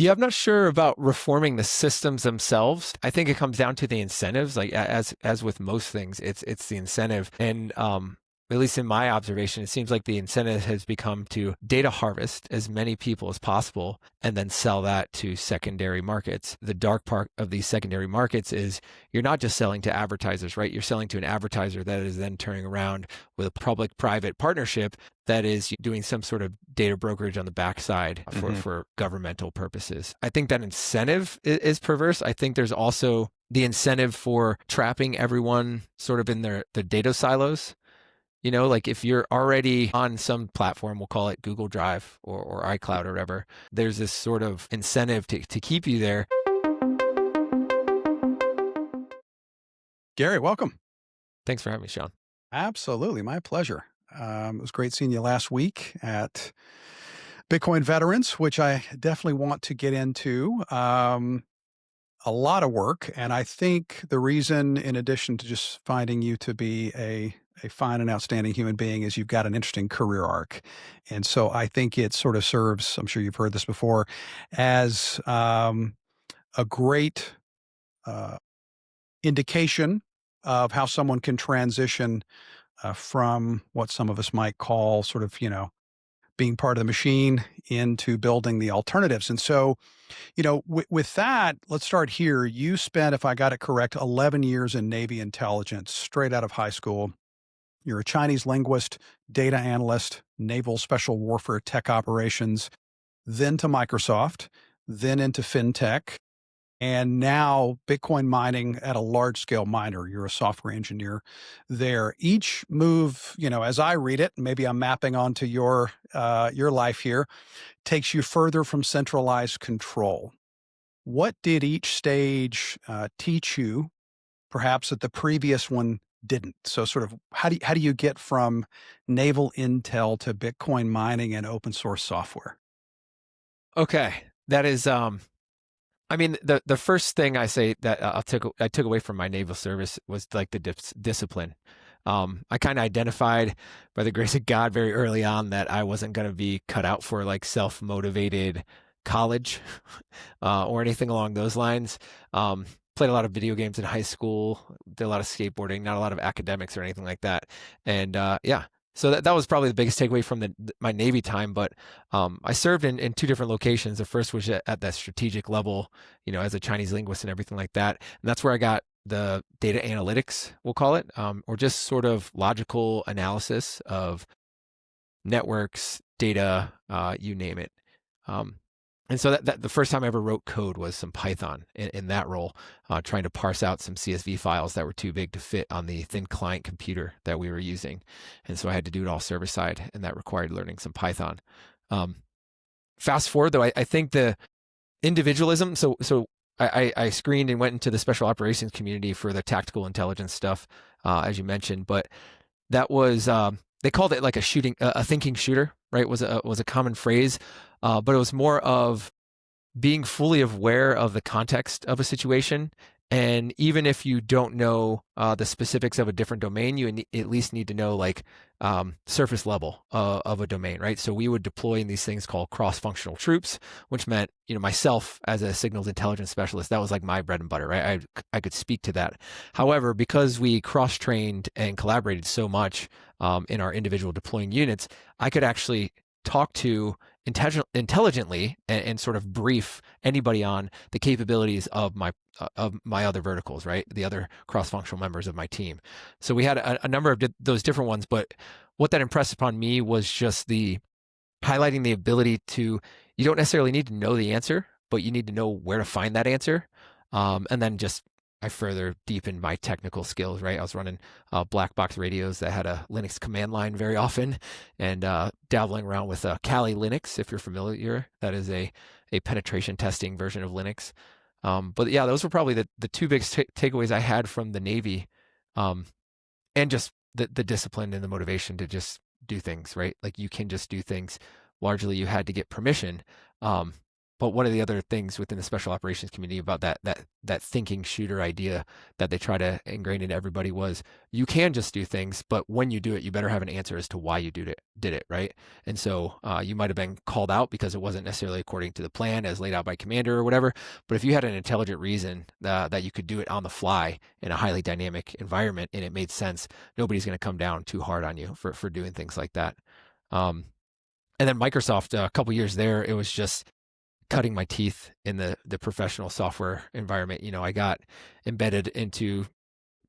Yeah, I'm not sure about reforming the systems themselves. I think it comes down to the incentives. Like as with most things, it's the incentive. And at least in my observation, it seems like the incentive has become to data harvest as many people as possible and then sell that to secondary markets. The dark part of these secondary markets is you're not just selling to advertisers, right? You're selling to an advertiser that is then turning around with a public-private partnership that is doing some sort of data brokerage on the backside Hmm. for governmental purposes. I think that incentive is perverse. I think there's also the incentive for trapping everyone sort of in their data silos. You know, like if you're already on some platform, we'll call it Google Drive or iCloud or whatever, there's this sort of incentive to keep you there. Gary, welcome. Thanks for having me, Sean. Absolutely, my pleasure. It was great seeing you last week at Bitcoin Veterans, which I definitely want to get into. A lot of work, and I think the reason, in addition to just finding you to be a fine and outstanding human being, is you've got an interesting career arc, and so I think it sort of serves. I'm sure you've heard this before, as a great uh, indication of how someone can transition from what some of us might call sort of, being part of the machine into building the alternatives. And so, with that, let's start here. You spent, if I got it correct, 11 years in Navy intelligence straight out of high school. You're a Chinese linguist, data analyst, Naval Special Warfare tech operations, then to Microsoft, then into FinTech, and now Bitcoin mining at a large scale miner. You're a software engineer there. Each move, as I read it, maybe I'm mapping onto your life here, takes you further from centralized control. What did each stage teach you, perhaps that the previous one didn't? So, sort of, how do you get from naval intel to Bitcoin mining and open source software? Okay, that is I mean, the first thing I say that I took away from my naval service was like the discipline. I kind of identified by the grace of God very early on that I wasn't going to be cut out for like self motivated college or anything along those lines. Played a lot of video games in high school, did a lot of skateboarding, not a lot of academics or anything like that. And yeah, so that was probably the biggest takeaway from my Navy time. But I served in two different locations. The first was at that strategic level, as a Chinese linguist and everything like that. And that's where I got the data analytics, we'll call it, or just sort of logical analysis of networks, data, you name it. Um, and so that the first time I ever wrote code was some Python in that role, trying to parse out some CSV files that were too big to fit on the thin client computer that we were using. And so I had to do it all server side, and that required learning some Python. Um, Fast forward though, I think the individualism. So I screened and went into the special operations community for the tactical intelligence stuff, as you mentioned, but that was they called it like a thinking shooter, right? Was a common phrase, but it was more of being fully aware of the context of a situation. And even if you don't know the specifics of a different domain, you at least need to know like surface level of a domain, right? So we would deploy in these things called cross-functional troops, which meant, myself as a signals intelligence specialist, that was like my bread and butter, right? I could speak to that. However, because we cross-trained and collaborated so much in our individual deploying units, I could actually talk to intelligently and sort of brief anybody on the capabilities of my other verticals, right? The other cross-functional members of my team. So we had a number of those different ones, but what that impressed upon me was just the highlighting the ability to, you don't necessarily need to know the answer, but you need to know where to find that answer. And then just I further deepened my technical skills, right? I was running black box radios that had a Linux command line very often, and dabbling around with Kali Linux, if you're familiar. That is a penetration testing version of Linux. But yeah, those were probably the two biggest takeaways I had from the Navy, um, and just the discipline and the motivation to just do things, right? Like you can just do things. Largely, you had to get permission. Um, but one of the other things within the special operations community about that thinking shooter idea that they try to ingrain in everybody was you can just do things, but when you do it, you better have an answer as to why you did it, right? And so you might have been called out because it wasn't necessarily according to the plan as laid out by commander or whatever. But if you had an intelligent reason that you could do it on the fly in a highly dynamic environment and it made sense, nobody's going to come down too hard on you for doing things like that. Um, and then Microsoft, a couple years there, it was just cutting my teeth in the professional software environment. I got embedded into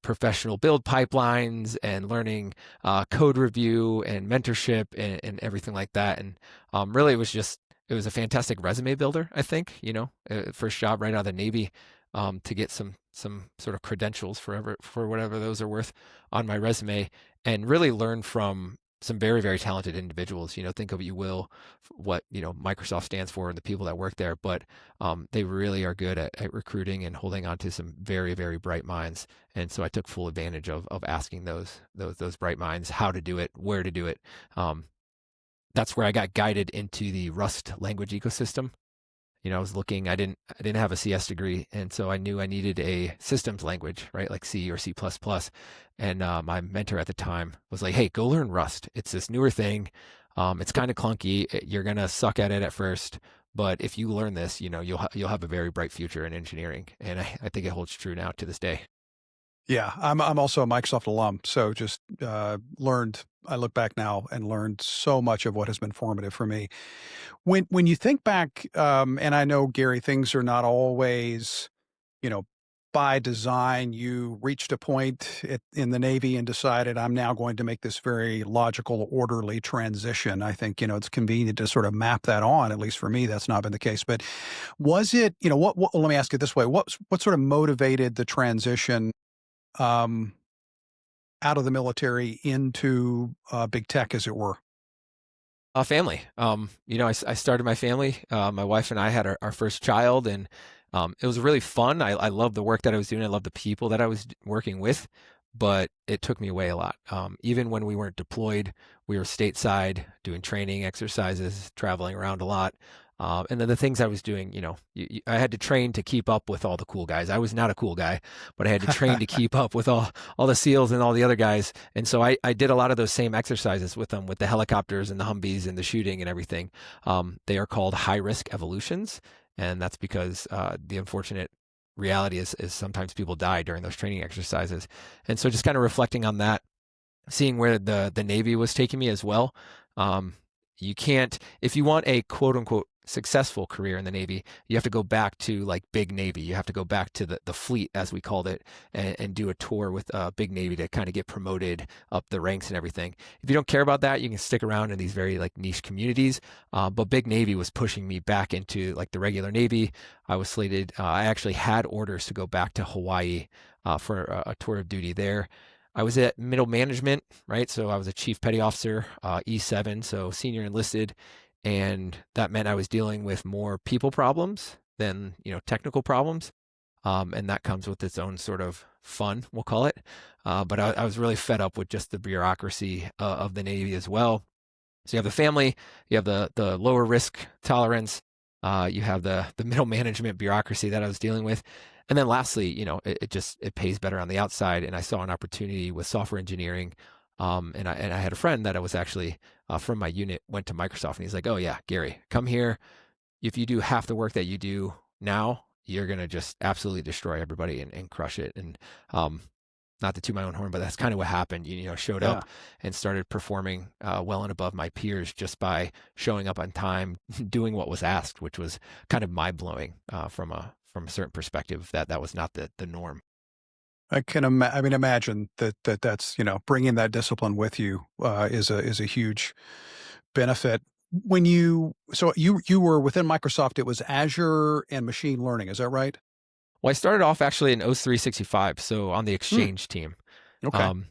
professional build pipelines and learning code review and mentorship and everything like that. And really, it was a fantastic resume builder. I think first job right out of the Navy, to get some sort of credentials for whatever those are worth on my resume, and really learn from some very, very talented individuals. Think of, you will, what Microsoft stands for and the people that work there, but they really are good at recruiting and holding on to some very, very bright minds. And so I took full advantage of asking those bright minds how to do it, where to do it. That's where I got guided into the Rust language ecosystem. I was looking, I didn't have a CS degree. And so I knew I needed a systems language, right? Like C or C++. And my mentor at the time was like, hey, go learn Rust. It's this newer thing. It's kind of clunky. You're going to suck at it at first. But if you learn this, you'll have a very bright future in engineering. And I think it holds true now to this day. Yeah, I'm also a Microsoft alum, so just learned. I look back now and learned so much of what has been formative for me. When you think back, and I know, Gary, things are not always, you know, by design. You reached a point in the Navy and decided, I'm now going to make this very logical, orderly transition. I think it's convenient to sort of map that on. At least for me, that's not been the case. But was it, what? Let me ask it this way: what sort of motivated the transition um, out of the military into big tech, as it were? Family. I started my family. My wife and I had our first child, and it was really fun. I loved the work that I was doing. I loved the people that I was working with, but it took me away a lot. Even when we weren't deployed, we were stateside doing training exercises, traveling around a lot. And then the things I was doing, I had to train to keep up with all the cool guys. I was not a cool guy, but I had to train to keep up with all the SEALs and all the other guys. And so I did a lot of those same exercises with them, with the helicopters and the Humvees and the shooting and everything. They are called high risk evolutions. And that's because the unfortunate reality is sometimes people die during those training exercises. And so just kind of reflecting on that, seeing where the Navy was taking me as well. You can't, if you want a quote unquote successful career in the Navy, you have to go back to like big Navy. You have to go back to the fleet, as we called it, and do a tour with big Navy to kind of get promoted up the ranks and everything. If you don't care about that, you can stick around in these very like niche communities. But big Navy was pushing me back into like the regular Navy. I was slated, I actually had orders to go back to Hawaii for a tour of duty there. I was at middle management, right? So I was a chief petty officer, E7, so senior enlisted, and that meant I was dealing with more people problems than technical problems, and that comes with its own sort of fun, we'll call it. But I was really fed up with just the bureaucracy of the Navy as well. So you have the family, you have the lower risk tolerance, you have the middle management bureaucracy that I was dealing with. And then lastly, it pays better on the outside. And I saw an opportunity with software engineering. And I had a friend that I was actually from my unit, went to Microsoft, and he's like, oh yeah, Gary, come here. If you do half the work that you do now, you're going to just absolutely destroy everybody and crush it. And not to toot my own horn, but that's kind of what happened. Showed Yeah. up and started performing well and above my peers just by showing up on time, doing what was asked, which was kind of mind blowing from a certain perspective that was not the norm. I mean, imagine that's bringing that discipline with you is a huge benefit. So you were within Microsoft, it was Azure and machine learning, is that right? Well, I started off actually in O365, so on the Hmm, Exchange team. okay. Um,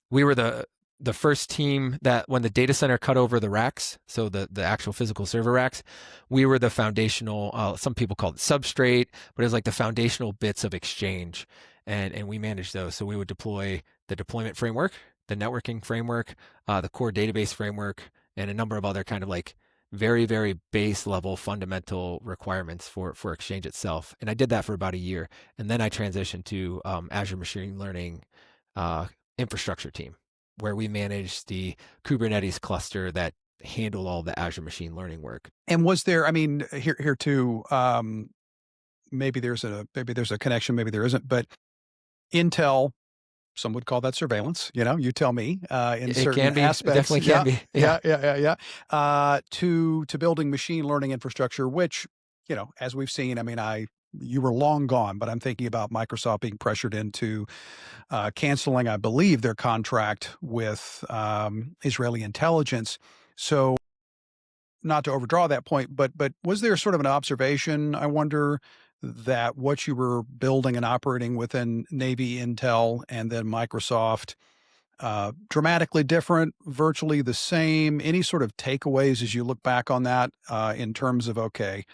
we were the first team that when the data center cut over the racks, so the actual physical server racks, we were the foundational. Some people call it substrate, but it was like the foundational bits of Exchange, and we managed those. So we would deploy the deployment framework, the networking framework, the core database framework, and a number of other kind of like very, very base level fundamental requirements for Exchange itself. And I did that for about a year. And then I transitioned to Azure Machine Learning infrastructure team, where we manage the Kubernetes cluster that handle all the Azure machine learning work. And was there, I mean, here too, maybe there's a connection, maybe there isn't, but Intel, some would call that surveillance, you tell me, in It certain can be, it aspects. definitely can Yeah, be. Yeah. yeah, yeah, yeah, yeah. To building machine learning infrastructure, which, as we've seen, I mean, you were long gone, but I'm thinking about Microsoft being pressured into canceling, I believe, their contract with Israeli intelligence. So, not to overdraw that point, but was there sort of an observation, I wonder, that what you were building and operating within Navy, Intel, and then Microsoft, dramatically different, virtually the same? Any sort of takeaways as you look back on that, in terms of, okay,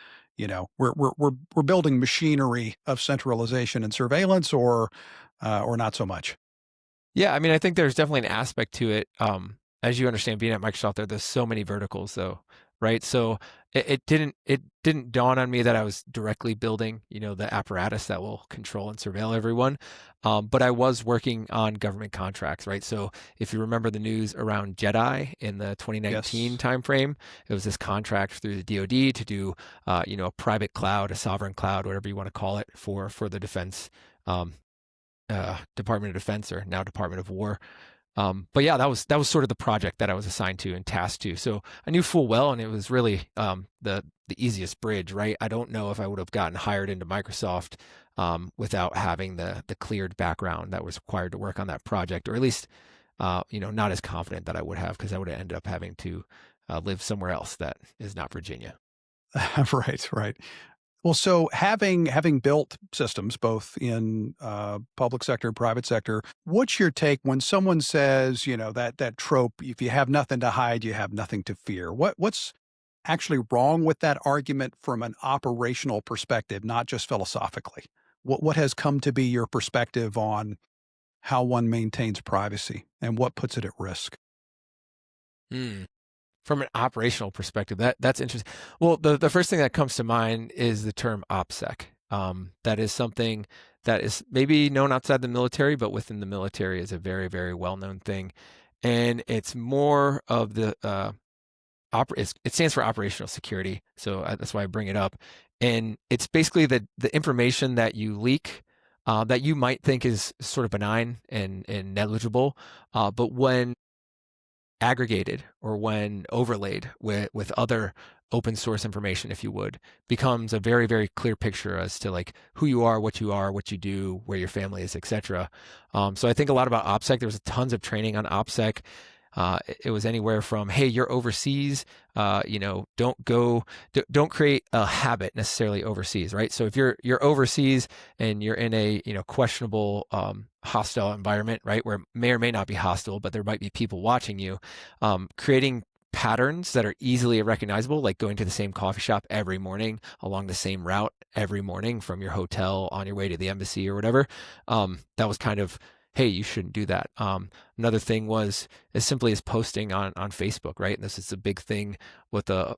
we're building machinery of centralization and surveillance, or not so much? Yeah, I mean, I think there's definitely an aspect to it. As you understand, being at Microsoft, there's so many verticals, though, right? So it didn't dawn on me that I was directly building, the apparatus that will control and surveil everyone. But I was working on government contracts, right? So if you remember the news around JEDI in the 2019 Yes. timeframe, it was this contract through the DoD to do, a private cloud, a sovereign cloud, whatever you want to call it, for the defense. Um, Department of Defense, or now Department of War. But yeah, that was sort of the project that I was assigned to and tasked to. So I knew full well, and it was really the easiest bridge, right? I don't know if I would have gotten hired into Microsoft without having the cleared background that was required to work on that project, or at least not as confident that I would have, because I would have ended up having to live somewhere else that is not Virginia. Right, right. Well, so having built systems both in public sector and private sector, what's your take when someone says, that trope, if you have nothing to hide, you have nothing to fear? What's actually wrong with that argument from an operational perspective, not just philosophically? What has come to be your perspective on how one maintains privacy and what puts it at risk? Hmm. From an operational perspective, that's interesting. Well, the first thing that comes to mind is the term OPSEC. That is something that is maybe known outside the military, but within the military is a very, very well-known thing. And it's more of the it stands for operational security. So that's why I bring it up. And it's basically the information that you leak, that you might think is sort of benign and negligible, but when aggregated, or when overlaid with other open source information, if you would, becomes a very, very clear picture as to like who you are, what you do, where your family is, etc. So I think a lot about OPSEC. There was tons of training on OPSEC. It was anywhere from, hey, you're overseas, don't create a habit necessarily overseas, right? So if you're overseas and you're in a questionable, hostile environment, right, where it may or may not be hostile, but there might be people watching you, creating patterns that are easily recognizable, like going to the same coffee shop every morning along the same route every morning from your hotel on your way to the embassy or whatever. That was kind of, hey, you shouldn't do that. Another thing was as simply as posting on Facebook, right? And this is a big thing with a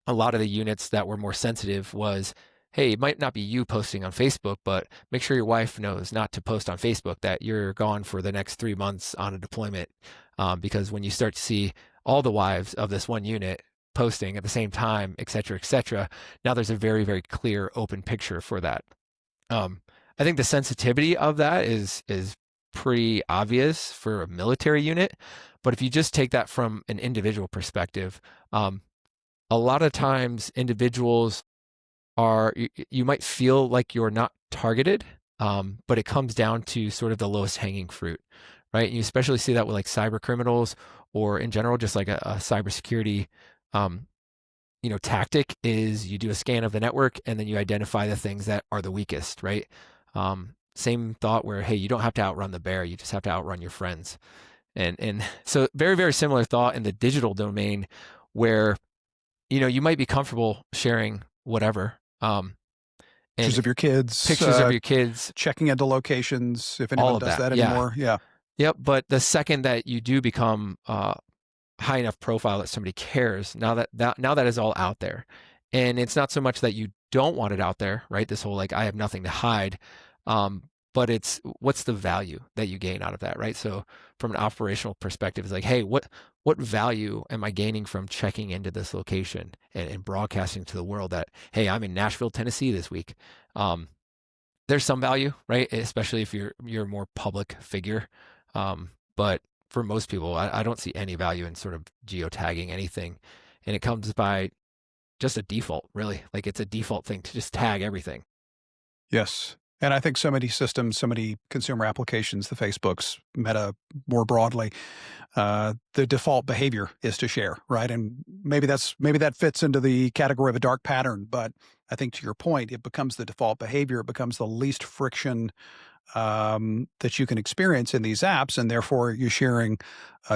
lot of the units that were more sensitive was, hey, it might not be you posting on Facebook, but make sure your wife knows not to post on Facebook that you're gone for the next 3 months on a deployment. Because when you start to see all the wives of this one unit posting at the same time, et cetera, now there's a very, very clear open picture for that. I think the sensitivity of that is pretty obvious for a military unit, but if you just take that from an individual perspective, a lot of times individuals you might feel like you're not targeted, but it comes down to sort of the lowest hanging fruit, right? And you especially see that with like cyber criminals, or in general, just like a cybersecurity, tactic is you do a scan of the network and then you identify the things that are the weakest, right? Same thought where, hey, you don't have to outrun the bear, you just have to outrun your friends. And so very, very similar thought in the digital domain, where you might be comfortable sharing whatever, Pictures and of your kids, pictures of your kids, checking into locations, if all anyone of does that. that Yeah. anymore. Yeah. Yep. But the second that you do become high enough profile that somebody cares. Now that is all out there, and it's not so much that you don't want it out there, right? This whole like I have nothing to hide, but it's what's the value that you gain out of that, right? So from an operational perspective, it's like, hey, what value am I gaining from checking into this location and broadcasting to the world that, hey, I'm in Nashville, Tennessee this week. There's some value, right? Especially if you're a more public figure. But for most people, I don't see any value in sort of geotagging anything. And it comes by just a default, really. Like it's a default thing to just tag everything. Yes. And I think so many systems, so many consumer applications, the Facebooks, Meta more broadly, the default behavior is to share, right? And maybe that fits into the category of a dark pattern, but I think to your point, it becomes the default behavior. It becomes the least friction that you can experience in these apps, and therefore you're sharing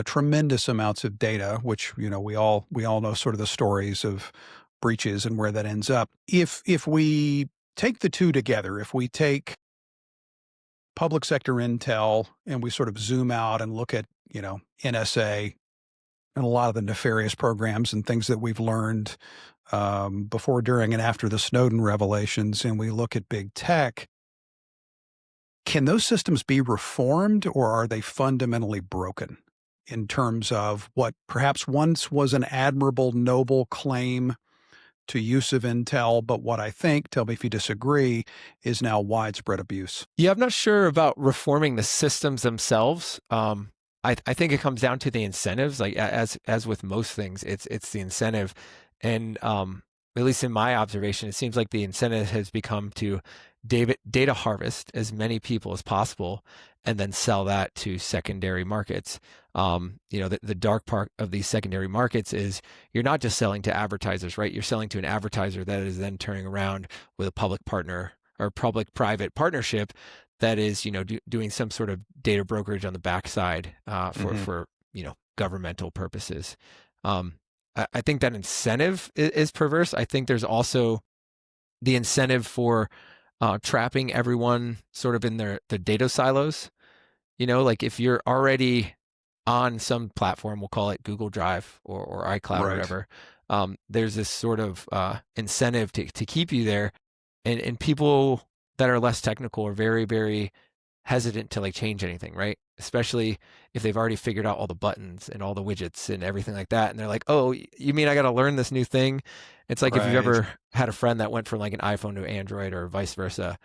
tremendous amounts of data, which we all know sort of the stories of breaches and where that ends up. If we take the two together, if we take public sector intel and we sort of zoom out and look at NSA and a lot of the nefarious programs and things that we've learned before, during, and after the Snowden revelations, and we look at big tech, can those systems be reformed, or are they fundamentally broken in terms of what perhaps once was an admirable, noble claim to use of intel, but what I think, tell me if you disagree, is now widespread abuse? Yeah, I'm not sure about reforming the systems themselves. I think it comes down to the incentives. Like as with most things, it's the incentive, and at least in my observation, it seems like the incentive has become to data harvest as many people as possible, and then sell that to secondary markets. The dark part of these secondary markets is you're not just selling to advertisers, right? You're selling to an advertiser that is then turning around with a public partner or public-private partnership that is, doing some sort of data brokerage on the backside for governmental purposes. I think that incentive is perverse. I think there's also the incentive for trapping everyone sort of in their data silos. Like if you're already on some platform, we'll call it Google Drive or iCloud or Right. whatever, there's this sort of incentive to keep you there. And people that are less technical are very, very hesitant to like change anything, right? Especially if they've already figured out all the buttons and all the widgets and everything like that. And they're like, oh, you mean I got to learn this new thing? It's like if you've Right. ever had a friend that went from like an iPhone to Android or vice versa,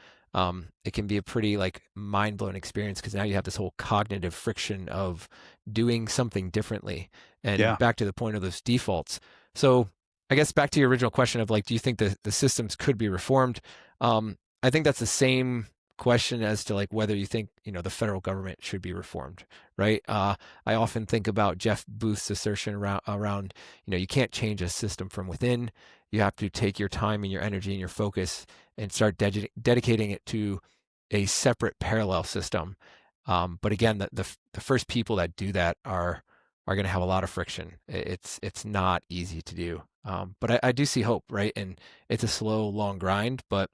it can be a pretty like mind blowing experience because now you have this whole cognitive friction of doing something differently. And Yeah. back to the point of those defaults. So I guess back to your original question of like, do you think the systems could be reformed? I think that's the same question as to like whether you think the federal government should be reformed, right? I often think about Jeff Booth's assertion around you can't change a system from within. You have to take your time and your energy and your focus and start dedicating it to a separate parallel system. But again, the first people that do that are going to have a lot of friction. It's not easy to do. But I do see hope, right? And it's a slow, long grind, but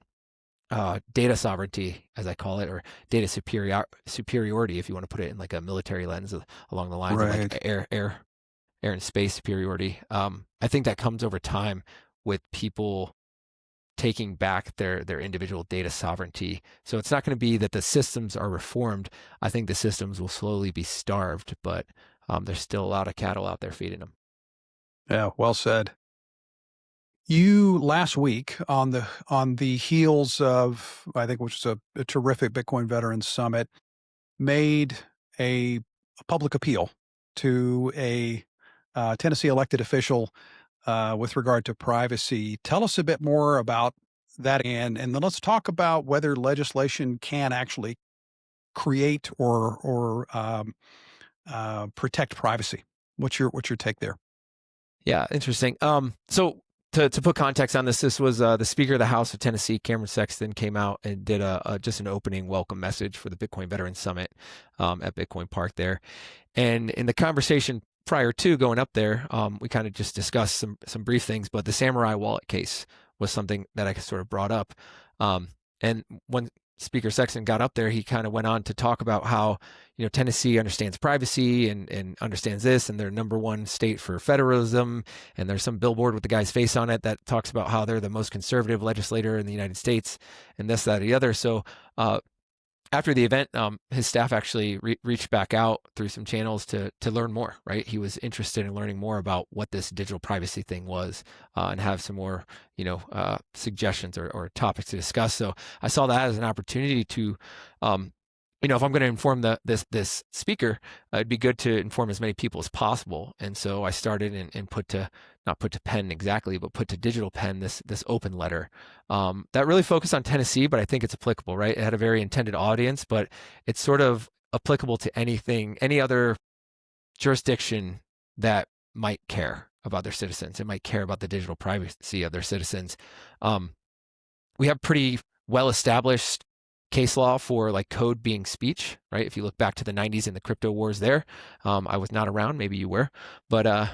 data sovereignty, as I call it, or data superiority, if you want to put it in like a military lens along the lines of Right. like air and space superiority. I think that comes over time with people taking back their individual data sovereignty. So it's not going to be that the systems are reformed. I think the systems will slowly be starved, but there's still a lot of cattle out there feeding them. Yeah. Well said. You last week on the heels of, I think, which was a terrific Bitcoin Veterans Summit, made a public appeal to a Tennessee elected official with regard to privacy. Tell us a bit more about that, and then let's talk about whether legislation can actually create or protect privacy. What's your take there? Yeah, interesting. So to put context on this was the Speaker of the House of Tennessee, Cameron Sexton, came out and did just an opening welcome message for the Bitcoin Veterans Summit at Bitcoin Park there. And in the conversation prior to going up there, we kind of just discussed some brief things, but the Samurai wallet case was something that I sort of brought up. And when Speaker Sexton got up there, he kind of went on to talk about how, Tennessee understands privacy and understands this, and they're number one state for federalism. And there's some billboard with the guy's face on it that talks about how they're the most conservative legislator in the United States, and this, that, or the other. So after the event, his staff actually reached back out through some channels to learn more, right? He was interested in learning more about what this digital privacy thing was, and have some more, suggestions or topics to discuss. So I saw that as an opportunity to, if I'm going to inform this speaker, it'd be good to inform as many people as possible. And so I started and not put to pen exactly, but put to digital pen this open letter that really focused on Tennessee, but I think it's applicable, right? It had a very intended audience, but it's sort of applicable to any other jurisdiction that might care about their citizens. It might care about the digital privacy of their citizens. We have pretty well-established case law for like code being speech, right? If you look back to the 90s and the crypto wars there, I was not around, maybe you were, but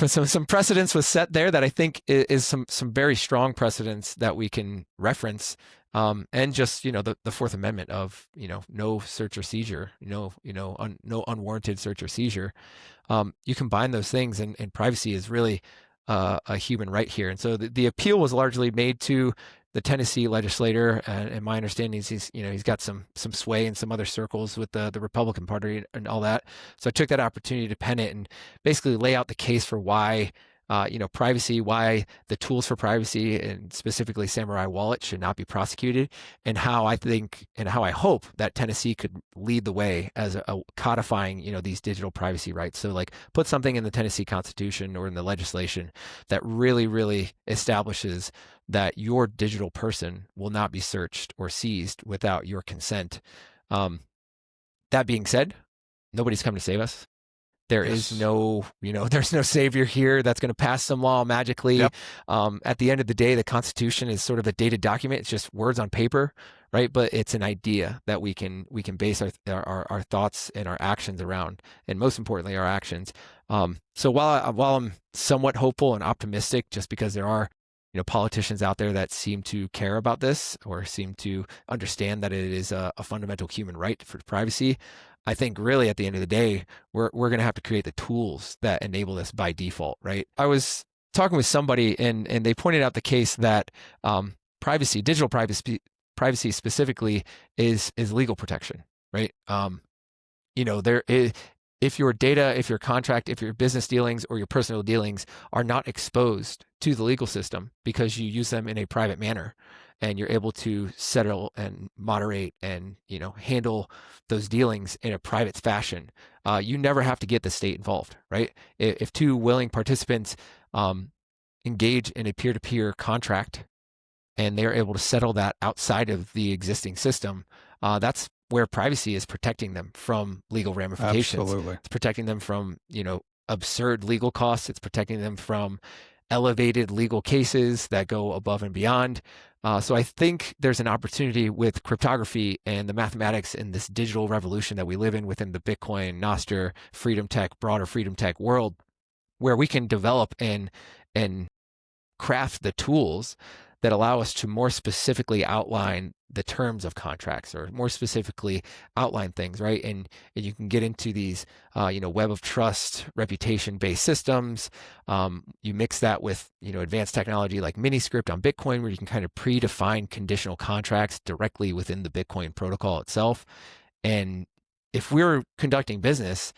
some precedence was set there that I think is some very strong precedents that we can reference, and just the Fourth Amendment of no search or seizure, no unwarranted search or seizure. You combine those things, and privacy is really a human right here. And so the appeal was largely made to the Tennessee legislator, and my understanding is he's got some sway in some other circles with the Republican Party and all that. So I took that opportunity to pen it and basically lay out the case for why privacy, why the tools for privacy, and specifically Samurai Wallet, should not be prosecuted, and how I think and how I hope that Tennessee could lead the way as a codifying, these digital privacy rights. So like put something in the Tennessee Constitution or in the legislation that really, really establishes that your digital person will not be searched or seized without your consent. That being said, nobody's come to save us. There is no, there's no savior here that's going to pass some law magically. Yep. At the end of the day, the Constitution is sort of a dated document. It's just words on paper, right? But it's an idea that we can base our thoughts and our actions around, and most importantly, our actions. So while I'm somewhat hopeful and optimistic, just because there are politicians out there that seem to care about this or seem to understand that it is a fundamental human right for privacy, I think really at the end of the day, we're going to have to create the tools that enable this by default, right? I was talking with somebody and they pointed out the case that digital privacy specifically is legal protection, right? There is, if your data, if your contract, if your business dealings or your personal dealings are not exposed to the legal system because you use them in a private manner, and you're able to settle and moderate and handle those dealings in a private fashion, you never have to get the state involved, right? If two willing participants engage in a peer-to-peer contract and they're able to settle that outside of the existing system, that's where privacy is protecting them from legal ramifications. Absolutely. It's protecting them from absurd legal costs. It's protecting them from elevated legal cases that go above and beyond. So I think there's an opportunity with cryptography and the mathematics in this digital revolution that we live in within the Bitcoin, Nostr, Freedom Tech, broader Freedom Tech world, where we can develop and craft the tools that allow us to more specifically outline the terms of contracts, or more specifically outline things, right? And you can get into these, web of trust, reputation-based systems. You mix that with, advanced technology like Miniscript on Bitcoin, where you can kind of predefine conditional contracts directly within the Bitcoin protocol itself. And if we're conducting business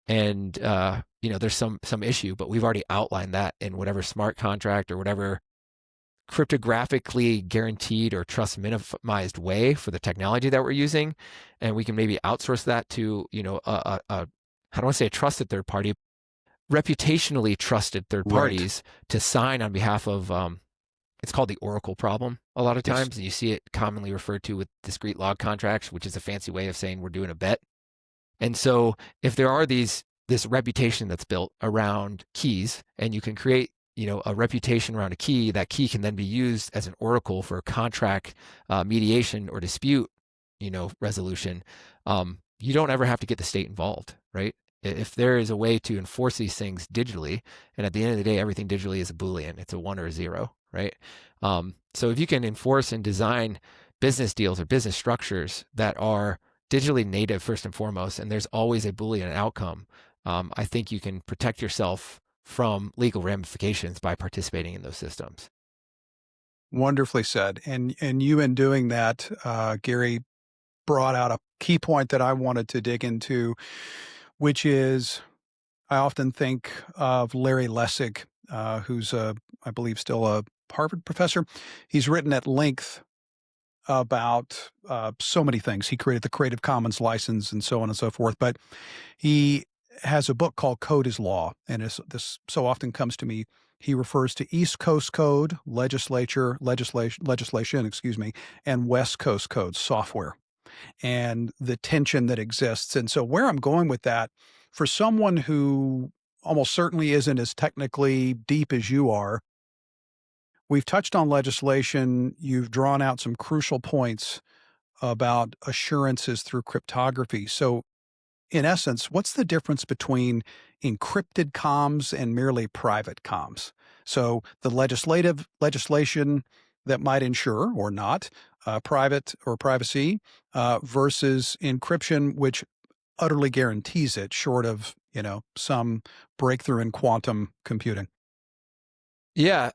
and, there's some issue, but we've already outlined that in whatever smart contract or whatever cryptographically guaranteed or trust minimized way for the technology that we're using, and we can maybe outsource that to I don't want to say a trusted third party, reputationally trusted third parties, right, to sign on behalf of it's called the Oracle problem a lot of times, and you see it commonly referred to with discrete log contracts, which is a fancy way of saying we're doing a bet. And so if there are this reputation that's built around keys, and you can create a reputation around a key, that key can then be used as an oracle for contract mediation or dispute, resolution. You don't ever have to get the state involved, right? If there is a way to enforce these things digitally, and at the end of the day, everything digitally is a Boolean, it's a 1 or a 0, right? So if you can enforce and design business deals or business structures that are digitally native first and foremost, and there's always a Boolean outcome, I think you can protect yourself from legal ramifications by participating in those systems. Wonderfully said. And you in doing that, Gary, brought out a key point that I wanted to dig into, which is I often think of Larry Lessig, who's I believe still a Harvard professor. He's written at length about so many things. He created the Creative Commons license and so on and so forth. But he has a book called Code is Law. And this so often comes to me. He refers to East Coast code, legislation, excuse me, and West Coast code, software, and the tension that exists. And so where I'm going with that, for someone who almost certainly isn't as technically deep as you are, we've touched on legislation. You've drawn out some crucial points about assurances through cryptography. So, in essence, what's the difference between encrypted comms and merely private comms? So, the legislation that might ensure or not private or privacy versus encryption, which utterly guarantees it, short of some breakthrough in quantum computing. Yeah.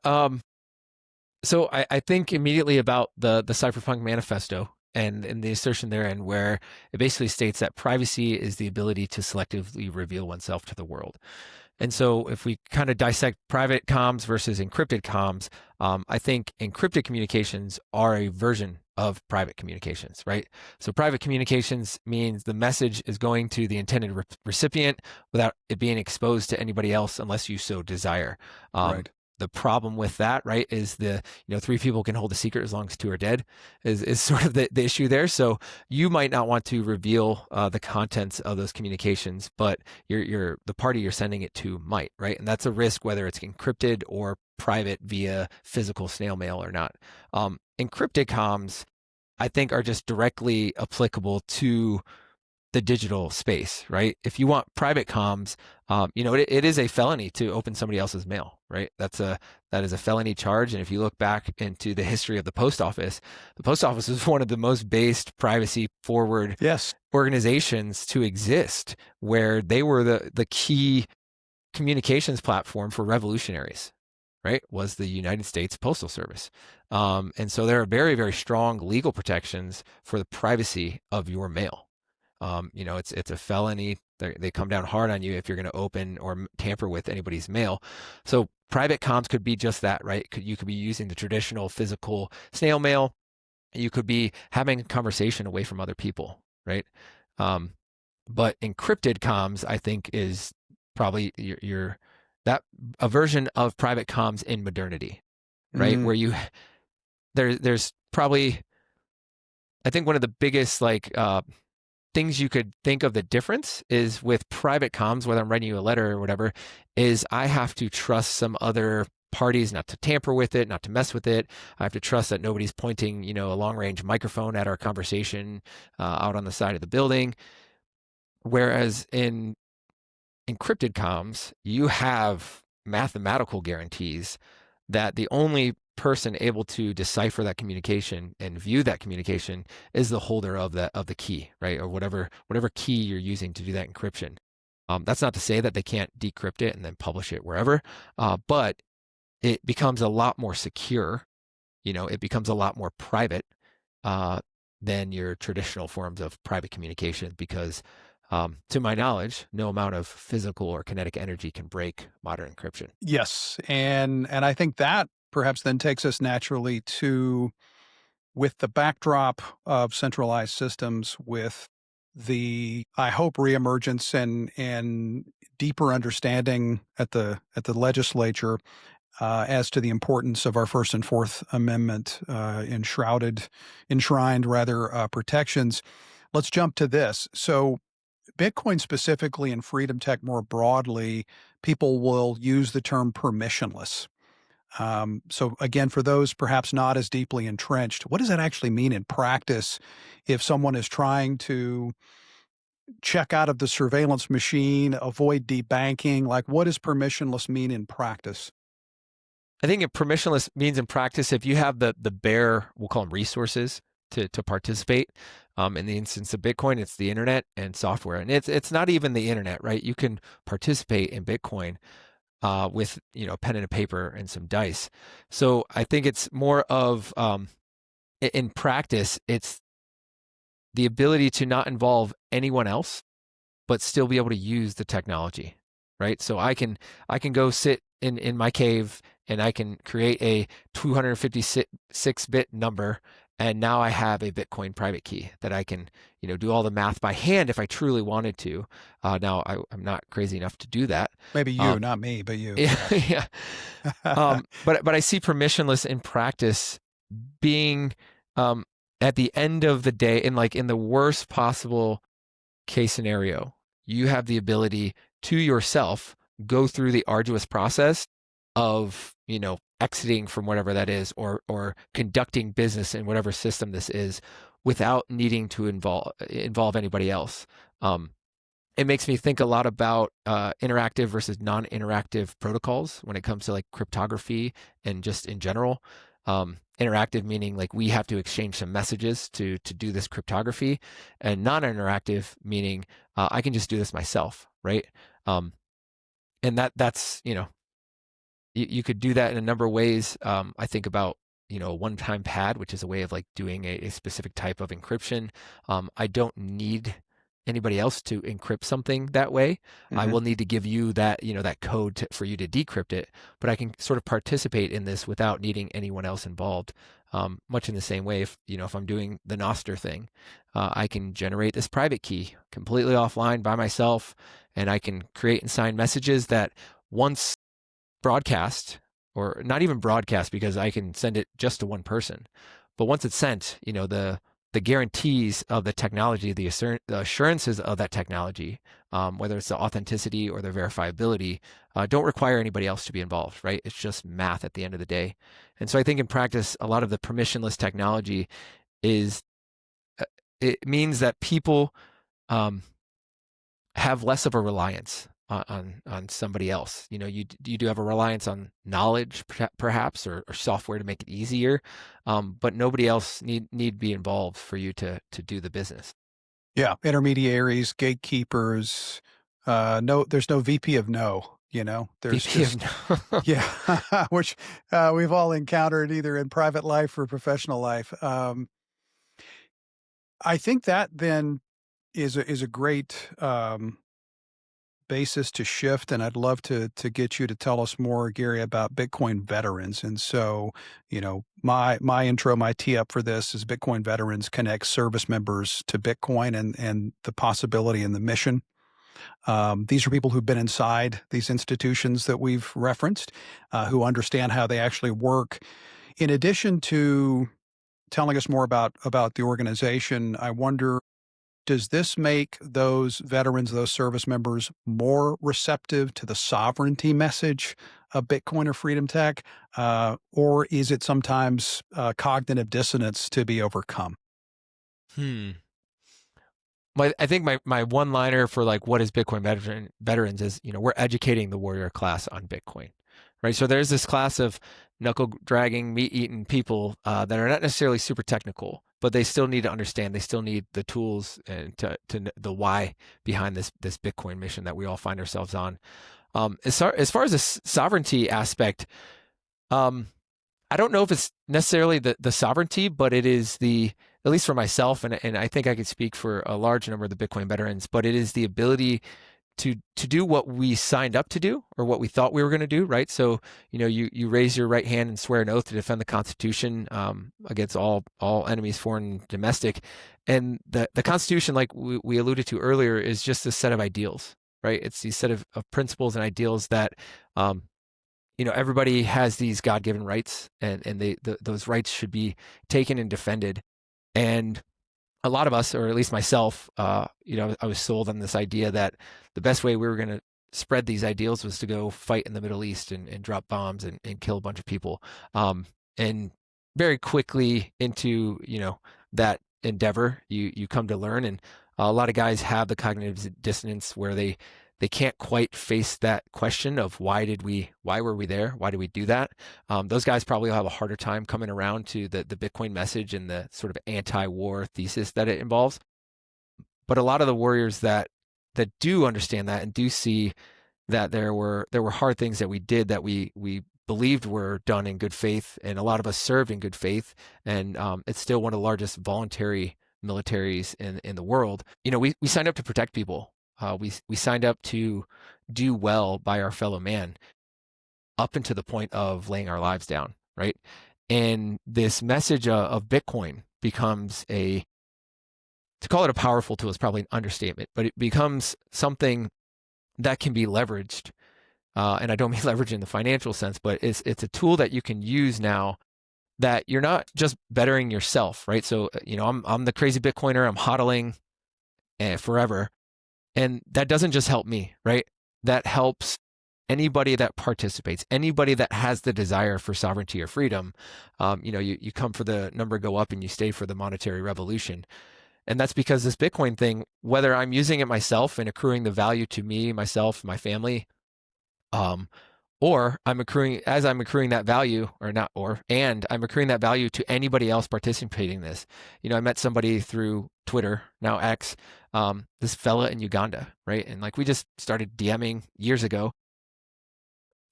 So I think immediately about the Cypherpunk Manifesto and the assertion therein, where it basically states that privacy is the ability to selectively reveal oneself to the world. And so if we kind of dissect private comms versus encrypted comms, I think encrypted communications are a version of private communications, right? So private communications means the message is going to the intended recipient without it being exposed to anybody else unless you so desire. Right. The problem with that, right, is three people can hold a secret as long as two are dead is sort of the issue there. So you might not want to reveal the contents of those communications, but the party you're sending it to might, right? And that's a risk whether it's encrypted or private via physical snail mail or not. Encrypted comms, I think, are just directly applicable to the digital space, right? If you want private comms, it is a felony to open somebody else's mail, right? That is a felony charge. And if you look back into the history of the post office is one of the most based privacy forward Yes. organizations to exist, where they were the key communications platform for revolutionaries, right? Was the United States Postal Service. And so there are very, very strong legal protections for the privacy of your mail. It's a felony. They come down hard on you if you're going to open or tamper with anybody's mail. So private comms could be just that, right? You could be using the traditional physical snail mail. You could be having a conversation away from other people, right? But encrypted comms, I think, is probably a version of private comms in modernity, right? Mm. Where there's probably, I think, one of the biggest things you could think of the difference is with private comms, whether I'm writing you a letter or whatever, is I have to trust some other parties not to tamper with it, not to mess with it. I have to trust that nobody's pointing, a long range microphone at our conversation out on the side of the building. Whereas in encrypted comms, you have mathematical guarantees that the only person able to decipher that communication and view that communication is the holder of the key, right? Or whatever key you're using to do that encryption. That's not to say that they can't decrypt it and then publish it wherever, but it becomes a lot more secure. It becomes a lot more private than your traditional forms of private communication because, to my knowledge, no amount of physical or kinetic energy can break modern encryption. Yes. And I think that perhaps then takes us naturally to, with the backdrop of centralized systems, with the, I hope, reemergence and deeper understanding at the legislature as to the importance of our First and Fourth Amendment enshrined protections. Let's jump to this. So Bitcoin specifically and freedom tech more broadly, people will use the term permissionless. So again, for those perhaps not as deeply entrenched, what does that actually mean in practice if someone is trying to check out of the surveillance machine, avoid debanking? Like, what does permissionless mean in practice? I think permissionless means in practice, if you have the bare, we'll call them resources, to participate. In the instance of Bitcoin, it's the internet and software, and it's not even the internet, right? You can participate in Bitcoin with a pen and a paper and some dice. So I think it's more of in practice, it's the ability to not involve anyone else, but still be able to use the technology, right? So I can go sit in my cave and I can create a 256-bit number, and now I have a Bitcoin private key that I can do all the math by hand if I truly wanted to. Now I'm not crazy enough to do that. Maybe you, not me, but you. Yeah, yeah. But I see permissionless in practice being at the end of the day, in the worst possible case scenario, you have the ability to yourself go through the arduous process of exiting from whatever that is, or conducting business in whatever system this is, without needing to involve anybody else. It makes me think a lot about interactive versus non-interactive protocols when it comes to like cryptography and just in general. Interactive meaning like we have to exchange some messages to do this cryptography, and non-interactive meaning I can just do this myself, right? And that's you could do that in a number of ways. I think about a one-time pad, which is a way of like doing a specific type of encryption. I don't need anybody else to encrypt something that way. I will need to give you that that code for you to decrypt it, but I can sort of participate in this without needing anyone else involved. Much in the same way, if I'm doing the Nostr thing, I can generate this private key completely offline by myself, and I can create and sign messages that once broadcast, or not even broadcast because I can send it just to one person, but once it's sent, the guarantees of the technology, the assurances of that technology, whether it's the authenticity or the verifiability, don't require anybody else to be involved, right? It's just math at the end of the day. And so I think in practice, a lot of the permissionless technology is, it means that people have less of a reliance on somebody else. You do have a reliance on knowledge, perhaps, or software to make it easier, but nobody else need be involved for you to do the business. Yeah, intermediaries, gatekeepers. No, there's no VP of no. There's VP just of no. yeah, which we've all encountered either in private life or professional life. I think that then is a great basis to shift, and I'd love to get you to tell us more, Gary, about Bitcoin veterans. And so, my intro, my tee up for this is Bitcoin veterans connect service members to Bitcoin and the possibility and the mission. These are people who've been inside these institutions that we've referenced, who understand how they actually work. In addition to telling us more about the organization, I wonder, does this make those veterans, those service members, more receptive to the sovereignty message of Bitcoin or freedom tech? Or is it sometimes cognitive dissonance to be overcome? Hmm. I think my one liner for like what is Bitcoin veterans is, we're educating the warrior class on Bitcoin, right? So there's this class of knuckle dragging, meat eating people that are not necessarily super technical, but they still need to understand. They still need the tools and to the why behind this Bitcoin mission that we all find ourselves on. As far as the sovereignty aspect, I don't know if it's necessarily the sovereignty, but it is at least for myself, and I think I could speak for a large number of the Bitcoin veterans, but it is the ability to do what we signed up to do, or what we thought we were going to do, right? So, you raise your right hand and swear an oath to defend the Constitution against all enemies, foreign and domestic. And the Constitution, like we alluded to earlier, is just a set of ideals, right? It's these set of principles and ideals that everybody has these God-given rights, and those rights should be taken and defended. And a lot of us, or at least myself, I was sold on this idea that the best way we were going to spread these ideals was to go fight in the Middle East and drop bombs and kill a bunch of people. And very quickly into, that endeavor, you come to learn. And a lot of guys have the cognitive dissonance where they they can't quite face that question of why were we there? Why did we do that? Those guys probably have a harder time coming around to the Bitcoin message and the sort of anti-war thesis that it involves. But a lot of the warriors that do understand that and do see that there were hard things that we did that we believed were done in good faith, and a lot of us served in good faith, and it's still one of the largest voluntary militaries in the world. We signed up to protect people. We signed up to do well by our fellow man, up until the point of laying our lives down, right? And this message of Bitcoin becomes to call it a powerful tool is probably an understatement, but it becomes something that can be leveraged. And I don't mean leverage in the financial sense, but it's a tool that you can use now that you're not just bettering yourself, right? So, I'm the crazy Bitcoiner, I'm hodling forever. And that doesn't just help me, right? That helps anybody that participates, anybody that has the desire for sovereignty or freedom. You come for the number go up and you stay for the monetary revolution. And that's because this Bitcoin thing, whether I'm using it myself and accruing the value to me, myself, my family, or I'm accruing that value, and I'm accruing that value to anybody else participating in this. I met somebody through Twitter, now X, this fella in Uganda, right? And like we just started DMing years ago.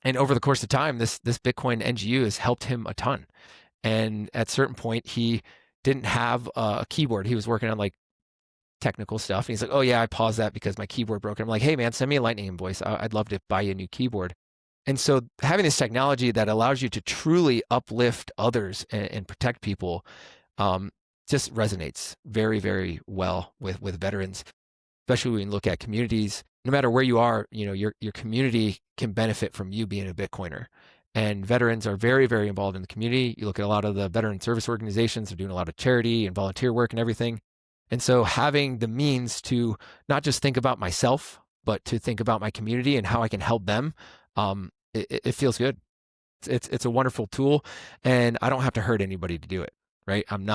And over the course of time, this Bitcoin NGU has helped him a ton. And at a certain point, he didn't have a keyboard. He was working on like technical stuff. And he's like, oh yeah, I paused that because my keyboard broke. And I'm like, hey man, send me a Lightning invoice. I'd love to buy you a new keyboard. And so having this technology that allows you to truly uplift others and protect people just resonates very, very well with veterans, especially when you look at communities. No matter where you are, your community can benefit from you being a Bitcoiner. And veterans are very, very involved in the community. You look at a lot of the veteran service organizations, they're doing a lot of charity and volunteer work and everything. And so having the means to not just think about myself, but to think about my community and how I can help them, it feels good. It's a wonderful tool, and I don't have to hurt anybody to do it, right? I'm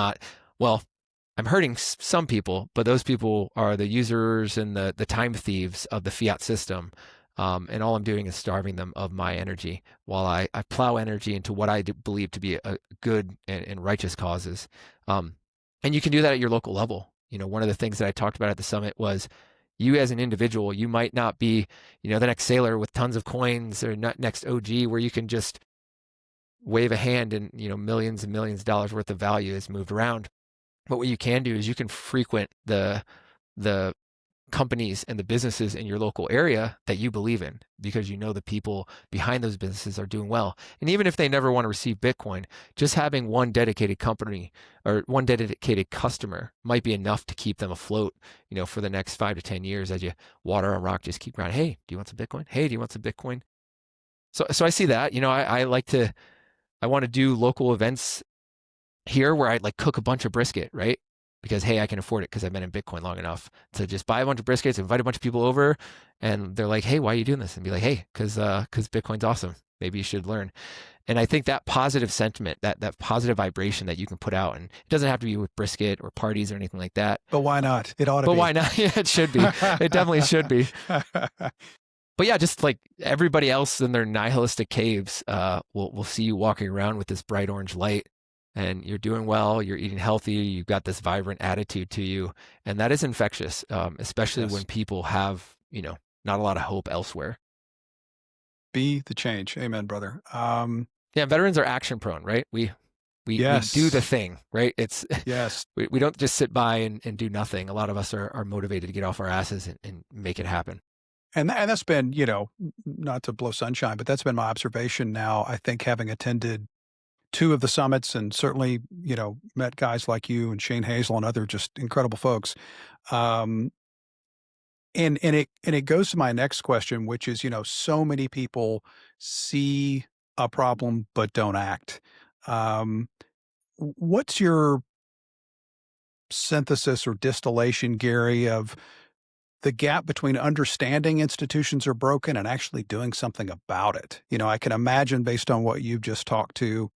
hurting some people, but those people are the users and the time thieves of the fiat system. And all I'm doing is starving them of my energy while I plow energy into what I believe to be a good and righteous causes. And you can do that at your local level. One of the things that I talked about at the summit was you as an individual, you might not be, the next sailor with tons of coins or not next OG where you can just wave a hand and, millions and millions of dollars worth of value is moved around. But what you can do is you can frequent the companies and the businesses in your local area that you believe in, because the people behind those businesses are doing well. And even if they never want to receive Bitcoin, just having one dedicated company or one dedicated customer might be enough to keep them afloat, for the next 5 to 10 years as you water on rock, just keep around. Hey, do you want some Bitcoin? Hey, do you want some Bitcoin? So I see that, I want to do local events here where I'd like cook a bunch of brisket, right? Because, hey, I can afford it because I've been in Bitcoin long enough to just buy a bunch of briskets, invite a bunch of people over, and they're like, hey, why are you doing this? And be like, hey, because Bitcoin's awesome. Maybe you should learn. And I think that positive sentiment, that positive vibration that you can put out, and it doesn't have to be with brisket or parties or anything like that. But why not? It ought to be. But why not? Yeah, it should be. It definitely should be. But yeah, just like everybody else in their nihilistic caves, we'll see you walking around with this bright orange light. And you're doing well, you're eating healthy, you've got this vibrant attitude to you. And that is infectious, especially when people have, not a lot of hope elsewhere. Be the change. Amen, brother. Yeah, veterans are action prone, right? We Yes. do the thing, right? It's Yes. we don't just sit by and do nothing. A lot of us are motivated to get off our asses and make it happen. And that's been, not to blow sunshine, but that's been my observation now. I think having attended 2 of the summits and certainly, met guys like you and Shane Hazel and other just incredible folks. And it goes to my next question, which is, so many people see a problem but don't act. What's your synthesis or distillation, Gary, of the gap between understanding institutions are broken and actually doing something about it? I can imagine, based on what you've just talked to,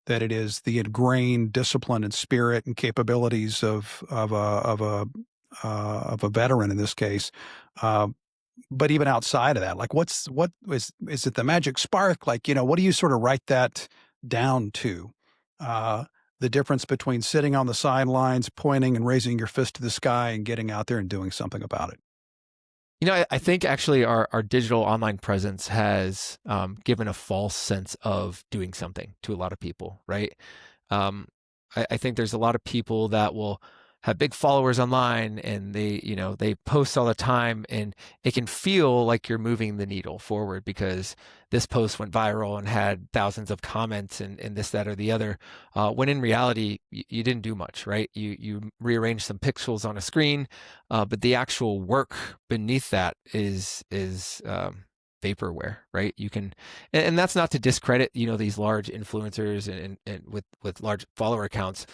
that it is the ingrained discipline and spirit and capabilities of a veteran in this case. but even outside of that, like what is it the magic spark? Like, what do you sort of write that down to? Uh, the difference between sitting on the sidelines, pointing and raising your fist to the sky and getting out there and doing something about it. I think actually our digital online presence has given a false sense of doing something to a lot of people, right? Um, I think there's a lot of people that will have big followers online and they post all the time and it can feel like you're moving the needle forward because this post went viral and had thousands of comments and this, that, or the other. When in reality, you didn't do much, right? You rearranged some pixels on a screen, but the actual work beneath that is vaporware, right? You can, and that's not to discredit, these large influencers and with large follower accounts.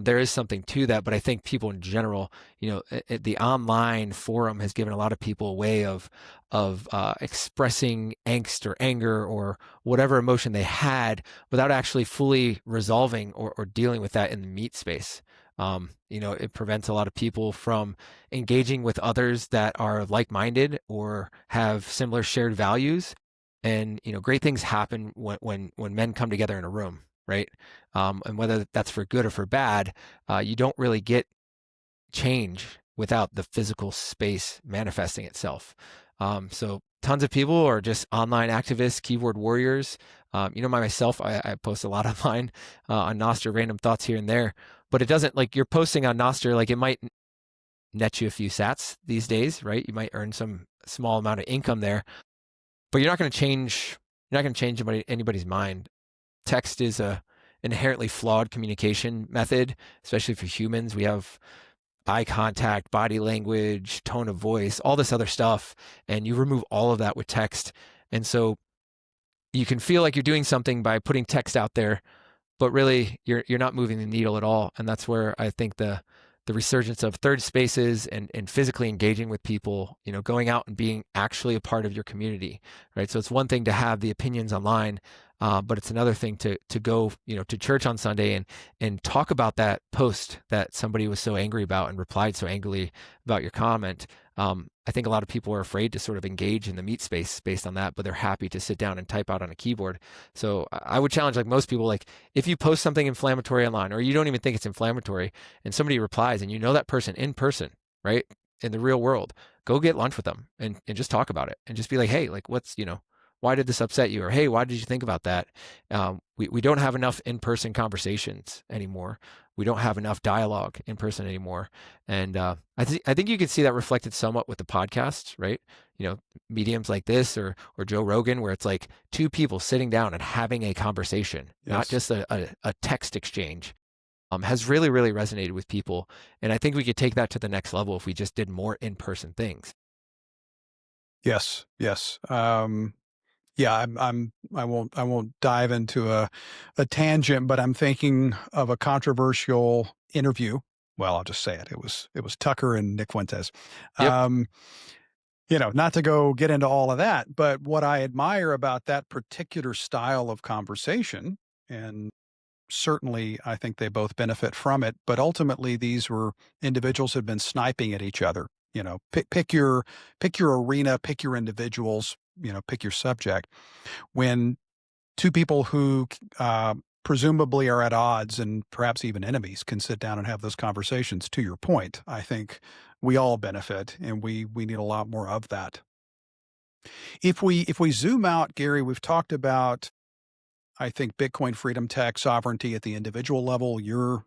There is something to that, but I think people in general, the online forum has given a lot of people a way of expressing angst or anger or whatever emotion they had without actually fully resolving or dealing with that in the meat space. It prevents a lot of people from engaging with others that are like-minded or have similar shared values. And great things happen when men come together in a room, right? And whether that's for good or for bad, you don't really get change without the physical space manifesting itself. So tons of people are just online activists, keyboard warriors. Myself, I post a lot online on Nostr, random thoughts here and there, but it doesn't, like, you're posting on Nostr, like, it might net you a few sats these days, right? You might earn some small amount of income there, but you're not going to change anybody's mind. Text is a inherently flawed communication method, especially for humans. We have eye contact, body language, tone of voice, all this other stuff, and you remove all of that with text. And so you can feel like you're doing something by putting text out there, but really you're not moving the needle at all. And that's where I think the resurgence of third spaces and physically engaging with people, going out and being actually a part of your community, right? So it's one thing to have the opinions online, but it's another thing to go, to church on Sunday and talk about that post that somebody was so angry about and replied so angrily about your comment. I think a lot of people are afraid to sort of engage in the meat space based on that, but they're happy to sit down and type out on a keyboard. So I would challenge, like most people, like if you post something inflammatory online or you don't even think it's inflammatory and somebody replies and you know that person in person, right? In the real world, go get lunch with them and just talk about it and just be like, hey, like why did this upset you? Or, hey, why did you think about that? We don't have enough in-person conversations anymore. We don't have enough dialogue in person anymore. And I think you can see that reflected somewhat with the podcasts, right? Mediums like this or Joe Rogan, where it's like two people sitting down and having a conversation, not Yes. just a text exchange, has really, really resonated with people. And I think we could take that to the next level if we just did more in-person things. Yes. Yes. Yeah, I won't dive into a tangent, but I'm thinking of a controversial interview. Well, I'll just say it. It was Tucker and Nick Fuentes. Yep. Um, not to go get into all of that, but what I admire about that particular style of conversation, and certainly I think they both benefit from it, but ultimately these were individuals who've been sniping at each other. Pick your arena, pick your individuals, pick your subject. When two people who presumably are at odds and perhaps even enemies can sit down and have those conversations, to your point, I think we all benefit and we need a lot more of that. If we zoom out, Gary, we've talked about, I think, Bitcoin freedom, tech sovereignty at the individual level, your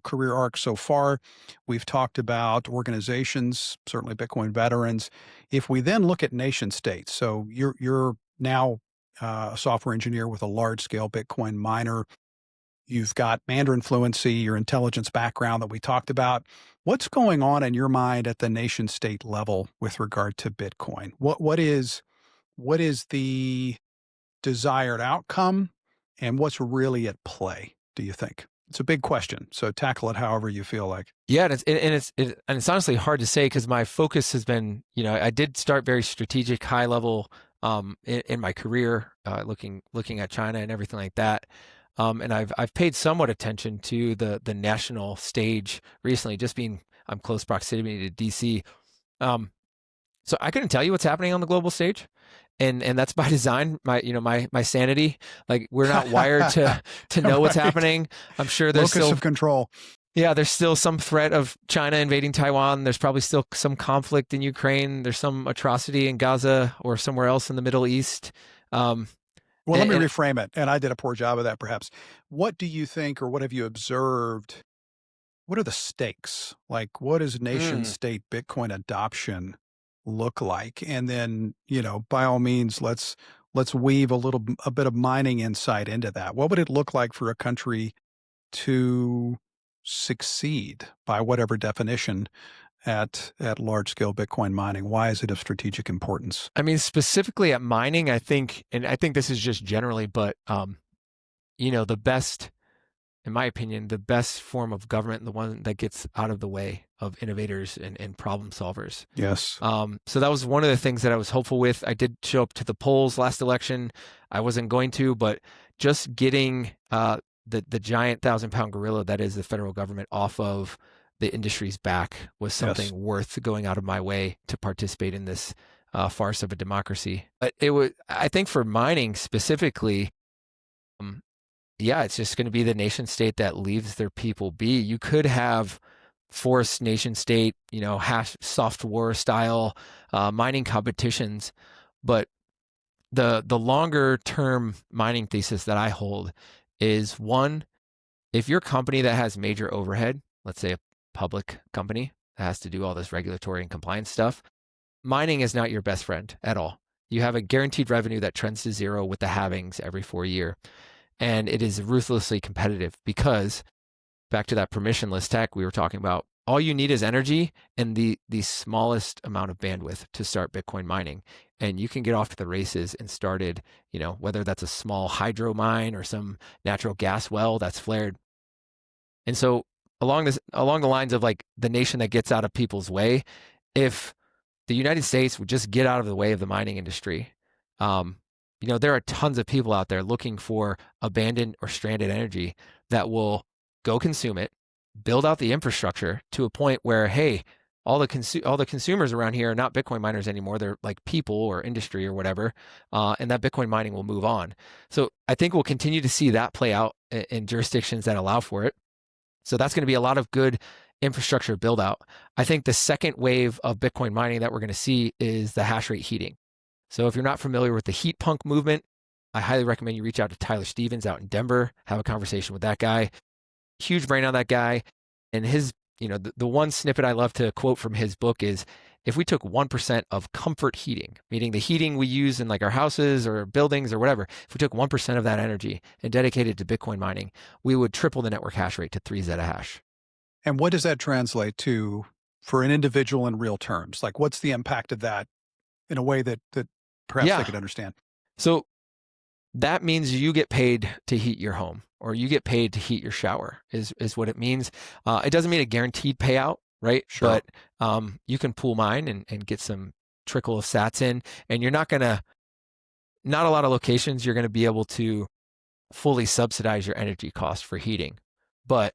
career arc so far. We've talked about organizations, certainly Bitcoin veterans. If we then look at nation states, so you're now a software engineer with a large scale Bitcoin miner. You've got Mandarin fluency, your intelligence background that we talked about. What's going on in your mind at the nation state level with regard to Bitcoin? What is the desired outcome and what's really at play, do you think? It's a big question, so tackle it however you feel like. Yeah, and it's honestly hard to say because my focus has been, I did start very strategic, high level in my career, looking at China and everything like that. And I've paid somewhat attention to the national stage recently, just being I'm close proximity to DC. Um, So I couldn't tell you what's happening on the global stage. And that's by design, my sanity. Like, we're not wired to know what's Right. happening. I'm sure there's Locus still of control. yeah, there's still some threat of China invading Taiwan. There's probably still some conflict in Ukraine. There's some atrocity in Gaza or somewhere else in the Middle East. Um, Well, let and, me and reframe it. And I did a poor job of that, perhaps. What do you think, or what have you observed? What are the stakes? Like, what does nation mm, state Bitcoin adoption look like? And then, by all means, let's weave a bit of mining insight into that. What would it look like for a country to succeed by whatever definition at large scale Bitcoin mining? Why is it of strategic importance? I mean, specifically at mining, I think, and I think this is just generally, but the best, in my opinion, the best form of government, and the one that gets out of the way of innovators and problem solvers. Yes. So that was one of the things that I was hopeful with. I did show up to the polls last election. I wasn't going to, but just getting the giant 1,000-pound gorilla that is the federal government off of the industry's back was something Yes. worth going out of my way to participate in this farce of a democracy. But I think for mining specifically, um, yeah, it's just going to be the nation state that leaves their people be. You could have forced nation state, hash soft war style mining competitions, but the longer term mining thesis that I hold is, one, if you're a company that has major overhead, let's say a public company that has to do all this regulatory and compliance stuff, mining is not your best friend at all. You have a guaranteed revenue that trends to zero with the halvings every 4 year. And it is ruthlessly competitive because, back to that permissionless tech we were talking about, all you need is energy and the smallest amount of bandwidth to start Bitcoin mining. And you can get off to the races and started, whether that's a small hydro mine or some natural gas well that's flared. And so along the lines of like the nation that gets out of people's way, if the United States would just get out of the way of the mining industry, there are tons of people out there looking for abandoned or stranded energy that will go consume it, build out the infrastructure to a point where, hey, all the consumers around here are not Bitcoin miners anymore. They're like people or industry or whatever, and that Bitcoin mining will move on. So I think we'll continue to see that play out in jurisdictions that allow for it. So that's going to be a lot of good infrastructure build out. I think the second wave of Bitcoin mining that we're going to see is the hash rate heating. So if you're not familiar with the heat punk movement, I highly recommend you reach out to Tyler Stevens out in Denver, have a conversation with that guy. Huge brain on that guy. And his, the one snippet I love to quote from his book is, if we took 1% of comfort heating, meaning the heating we use in like our houses or buildings or whatever, if we took 1% of that energy and dedicated to Bitcoin mining, we would triple the network hash rate to 3 zettahash. And what does that translate to for an individual in real terms? Like, what's the impact of that in a way that perhaps they could understand? So that means you get paid to heat your home, or you get paid to heat your shower is what it means. It doesn't mean a guaranteed payout, right? Sure. But you can pool mine and get some trickle of sats in, and you're not a lot of locations you're going to be able to fully subsidize your energy cost for heating. But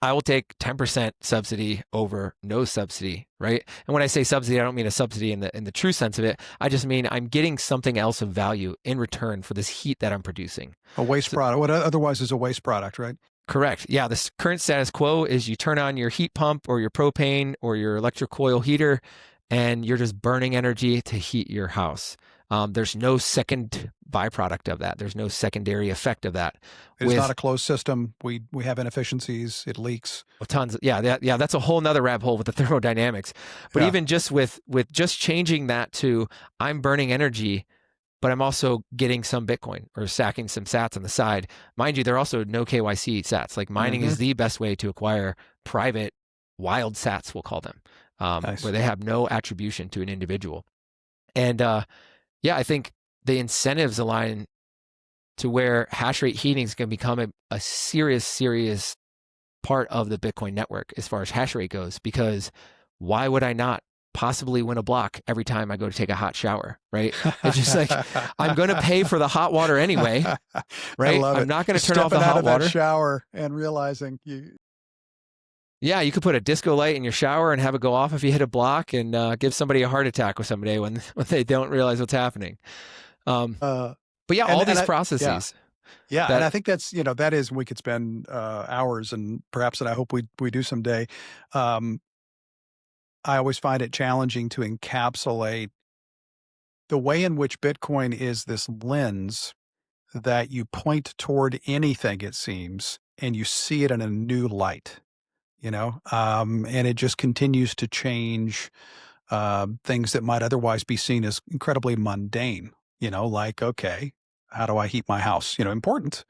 I will take 10% subsidy over no subsidy, right? And when I say subsidy, I don't mean a subsidy in the true sense of it. I just mean I'm getting something else of value in return for this heat that I'm producing. A waste product. What otherwise is a waste product, right? Correct. Yeah. The current status quo is you turn on your heat pump or your propane or your electric coil heater, and you're just burning energy to heat your house. There's no second byproduct of that. There's no secondary effect of that. It's not a closed system. We have inefficiencies. It leaks. Tons. That's a whole nother rabbit hole with the thermodynamics. But even just with just changing that to, I'm burning energy, but I'm also getting some Bitcoin or sacking some sats on the side. Mind you, there are also no KYC sats. Like, mining is the best way to acquire private wild sats, we'll call them, Nice. where they have no attribution to an individual. And I think the incentives align to where hash rate heating is going to become a serious part of the Bitcoin network as far as hash rate goes, because why would I not possibly win a block every time I go to take a hot shower, right? It's just like, I'm going to pay for the hot water anyway, right? I'm not going to turn off the hot water. That shower and realizing Yeah, you could put a disco light in your shower and have it go off if you hit a block, and give somebody a heart attack with someday when when they don't realize what's happening. Um, Uh, but yeah, and all and these I yeah. processes Yeah, and I that think that's, that is, we could spend hours, and perhaps, and I hope we do someday. Um, I always find it challenging to encapsulate the way in which Bitcoin is this lens that you point toward anything, it seems, and you see it in a new light, and it just continues to change things that might otherwise be seen as incredibly mundane, like, okay, how do I heat my house? Important,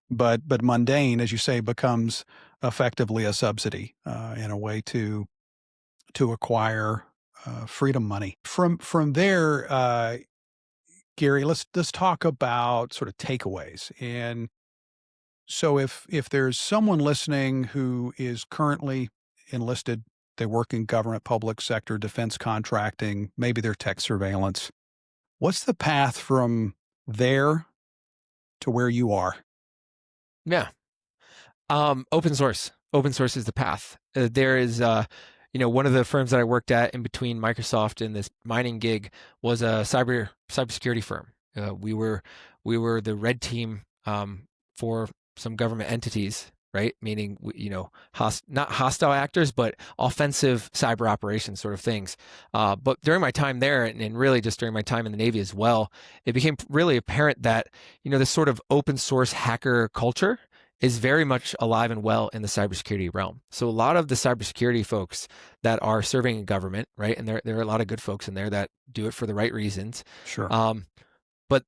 but mundane, as you say, becomes effectively a subsidy in a way to acquire freedom money. From there, Gary, let's talk about sort of takeaways. And so, if there's someone listening who is currently enlisted, they work in government, public sector, defense contracting, maybe they're tech surveillance. What's the path from there to where you are? yeah. Open source. Open source is the path. There is, one of the firms that I worked at in between Microsoft and this mining gig was a cybersecurity firm. We were the red team for some government entities, right? Meaning, not hostile actors, but offensive cyber operations sort of things. But during my time there, and really just during my time in the Navy as well, it became really apparent that this sort of open source hacker culture is very much alive and well in the cybersecurity realm. So a lot of the cybersecurity folks that are serving in government, right, and there are a lot of good folks in there that do it for the right reasons, Sure. um, but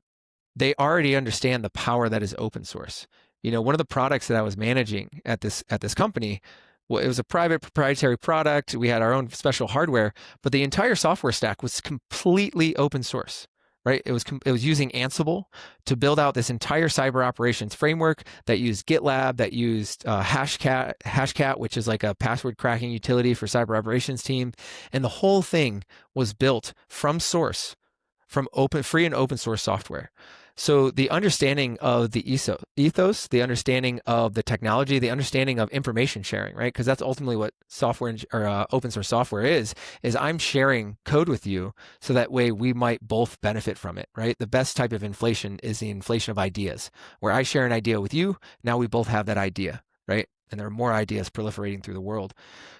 they already understand the power that is open source. One of the products that I was managing at this company, well, it was a private proprietary product. We had our own special hardware, but the entire software stack was completely open source. Right? It was using Ansible to build out this entire cyber operations framework that used GitLab, that used Hashcat, which is like a password cracking utility for cyber operations team, and the whole thing was built from source, from free and open source software. So the understanding of the ethos, the understanding of the technology, the understanding of information sharing, right? Because that's ultimately what software or open source software is I'm sharing code with you so that way we might both benefit from it, right? The best type of inflation is the inflation of ideas, where I share an idea with you, now we both have that idea, right? And there are more ideas proliferating through the world.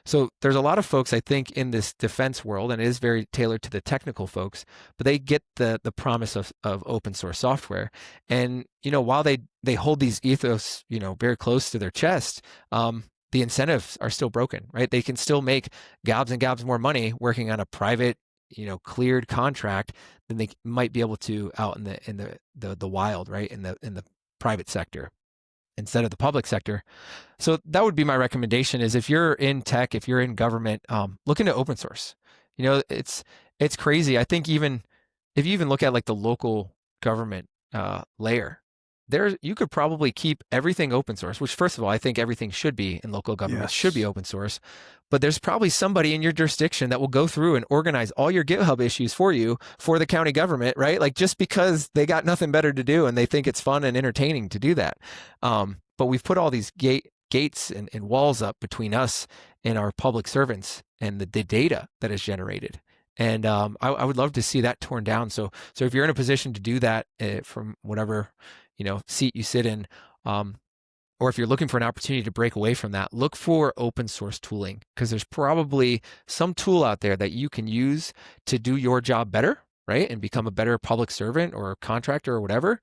So there's a lot of folks, I think, in this defense world, and it is very tailored to the technical folks, but they get the promise of open source software. And, while they hold these ethos, very close to their chest, the incentives are still broken, right? They can still make gobs and gobs more money working on a private, cleared contract than they might be able to out in the wild, right? In the private sector instead of the public sector. So that would be my recommendation: is if you're in tech, if you're in government, look into open source. It's crazy. I think even if you even look at like the local government layer, there you could probably keep everything open source. Which, first of all, I think everything should be in local government should be Yes. open source. But there's probably somebody in your jurisdiction that will go through and organize all your GitHub issues for you for the county government, right? Like just because they got nothing better to do and they think it's fun and entertaining to do that. But we've put all these gates and walls up between us and our public servants and the data that is generated. And I would love to see that torn down. So if you're in a position to do that from whatever seat you sit in, or if you're looking for an opportunity to break away from that, look for open source tooling, because there's probably some tool out there that you can use to do your job better, right? And become a better public servant or contractor or whatever.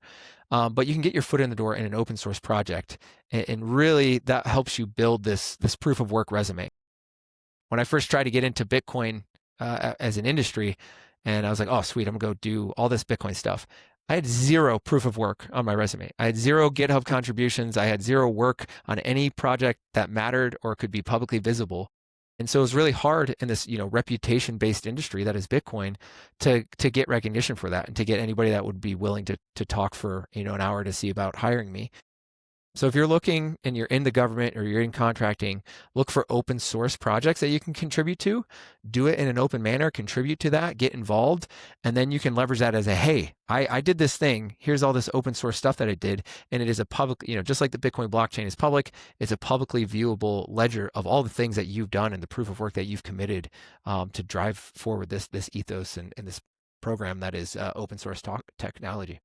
But you can get your foot in the door in an open source project. And really that helps you build this proof of work resume. When I first tried to get into Bitcoin as an industry, and I was like, oh, sweet, I'm going to go do all this Bitcoin stuff. I had zero proof of work on my resume. I had zero GitHub contributions. I had zero work on any project that mattered or could be publicly visible. And so it was really hard in this, reputation-based industry that is Bitcoin to get recognition for that and to get anybody that would be willing to talk for, an hour to see about hiring me. So if you're looking and you're in the government or you're in contracting, look for open source projects that you can contribute to. Do it in an open manner, contribute to that, get involved, and then you can leverage that as a, hey, I did this thing. Here's all this open source stuff that I did. And it is a public, just like the Bitcoin blockchain is public, it's a publicly viewable ledger of all the things that you've done and the proof of work that you've committed to drive forward this ethos and this program that is open source technology.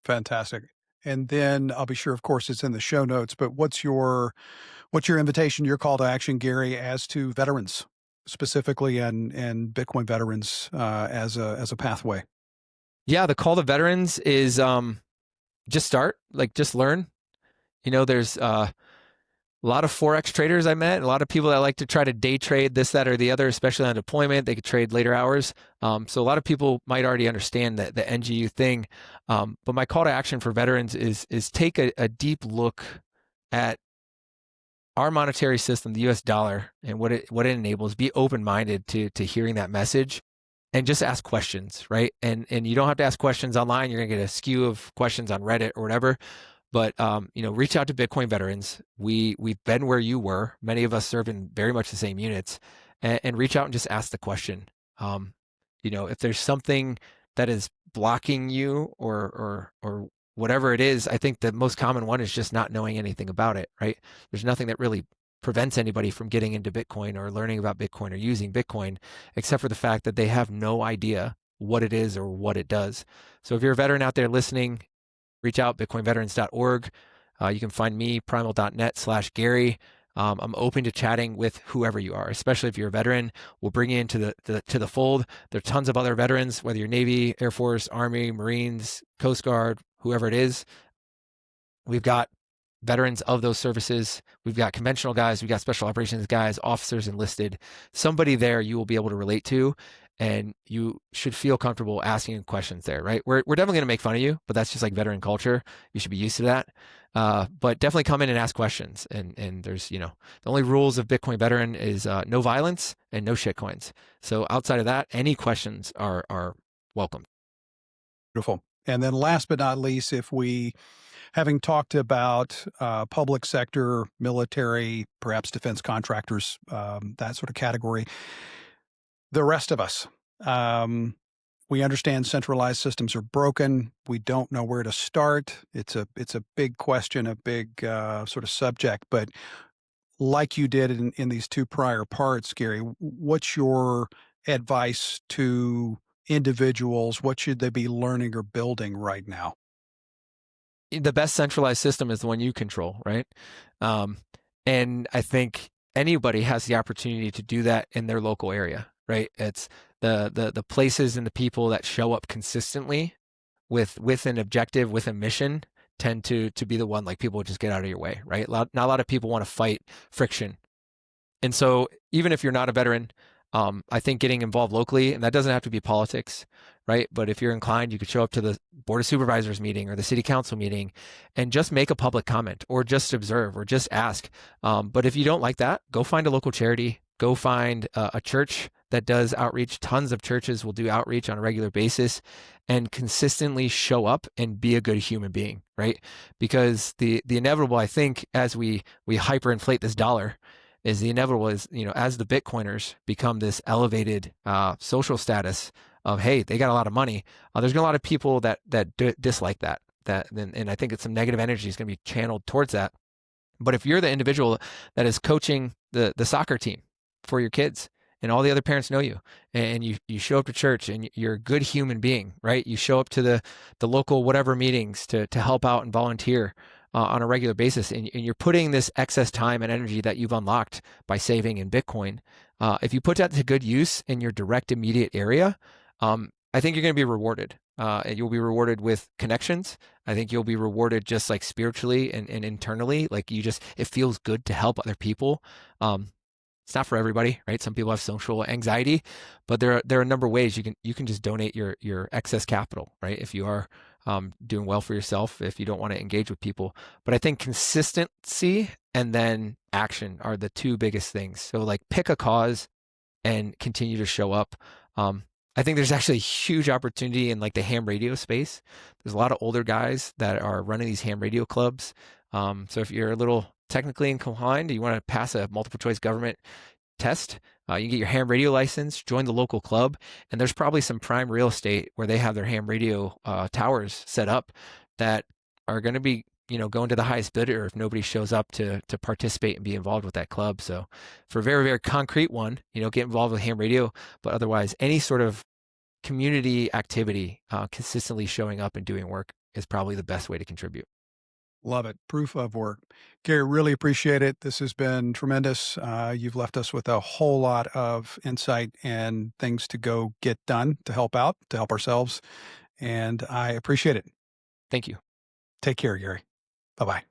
Fantastic. And then I'll be sure, of course, it's in the show notes, but what's your invitation, your call to action, Gary, as to veterans specifically and Bitcoin veterans as a pathway? Yeah, the call to veterans is just start, like just learn. There's a lot of Forex traders I met, a lot of people that like to try to day trade this, that, or the other, especially on deployment. They could trade later hours. So a lot of people might already understand the NGU thing. But my call to action for veterans is take a deep look at our monetary system, the US dollar, and what it enables. Be open-minded to hearing that message and just ask questions, right? And you don't have to ask questions online. You're gonna get a skew of questions on Reddit or whatever. But reach out to Bitcoin veterans. We've been where you were. Many of us serve in very much the same units, and reach out and just ask the question. If there's something that is blocking you or whatever it is, I think the most common one is just not knowing anything about it. Right? There's nothing that really prevents anybody from getting into Bitcoin or learning about Bitcoin or using Bitcoin, except for the fact that they have no idea what it is or what it does. So if you're a veteran out there listening, reach out, bitcoinveterans.org. You can find me, primal.net/Gary. I'm open to chatting with whoever you are, especially if you're a veteran. We'll bring you into the fold. There are tons of other veterans, whether you're Navy, Air Force, Army, Marines, Coast Guard, whoever it is. We've got veterans of those services. We've got conventional guys. We've got special operations guys, officers enlisted. Somebody there you will be able to relate to, and you should feel comfortable asking questions there, right? We're definitely going to make fun of you, but that's just like veteran culture. You should be used to that. But definitely come in and ask questions. And there's, the only rules of Bitcoin veteran is no violence and no shitcoins. So outside of that, any questions are welcome. Beautiful. And then last but not least, having talked about public sector, military, perhaps defense contractors, that sort of category, the rest of us, we understand centralized systems are broken. We don't know where to start. It's a big question, a big sort of subject. But like you did in these two prior parts, Gary, what's your advice to individuals? What should they be learning or building right now? The best centralized system is the one you control, right? And I think anybody has the opportunity to do that in their local area, right? It's the places and the people that show up consistently with an objective, with a mission, tend to be the one, like, people just get out of your way, right? Not a lot of people want to fight friction. And so even if you're not a veteran, I think getting involved locally, and that doesn't have to be politics, right? But if you're inclined, you could show up to the Board of Supervisors meeting or the City Council meeting and just make a public comment or just observe or just ask. But if you don't like that, go find a local charity, go find a church that does outreach. Tons of churches will do outreach on a regular basis, and consistently show up and be a good human being, right? Because the inevitable, I think, as we hyperinflate this dollar, is the inevitable is, as the Bitcoiners become this elevated social status of, hey, they got a lot of money, there's gonna be a lot of people that dislike that, and I think it's some negative energy is gonna be channeled towards that. But if you're the individual that is coaching the soccer team for your kids, and all the other parents know you, and you show up to church and you're a good human being, right? You show up to the local whatever meetings to help out and volunteer on a regular basis, and you're putting this excess time and energy that you've unlocked by saving in Bitcoin. If you put that to good use in your direct immediate area, I think you're going to be rewarded. And you'll be rewarded with connections. I think you'll be rewarded just like spiritually and internally. Like, it feels good to help other people. It's not for everybody, right? Some people have social anxiety, but there are a number of ways you can just donate your excess capital, right? If you are doing well for yourself, if you don't want to engage with people. But I think consistency and then action are the two biggest things. So, like, pick a cause and continue to show up. I think there's actually a huge opportunity in, like, the ham radio space. There's a lot of older guys that are running these ham radio clubs. So if you're a little technically inclined, you want to pass a multiple choice government test, you can get your ham radio license, join the local club, and there's probably some prime real estate where they have their ham radio towers set up that are going to be, going to the highest bidder if nobody shows up to participate and be involved with that club. So for a very, very concrete one, get involved with ham radio, but otherwise any sort of community activity, consistently showing up and doing work is probably the best way to contribute. Love it. Proof of work. Gary, really appreciate it. This has been tremendous. You've left us with a whole lot of insight and things to go get done to help out, to help ourselves. And I appreciate it. Thank you. Take care, Gary. Bye bye.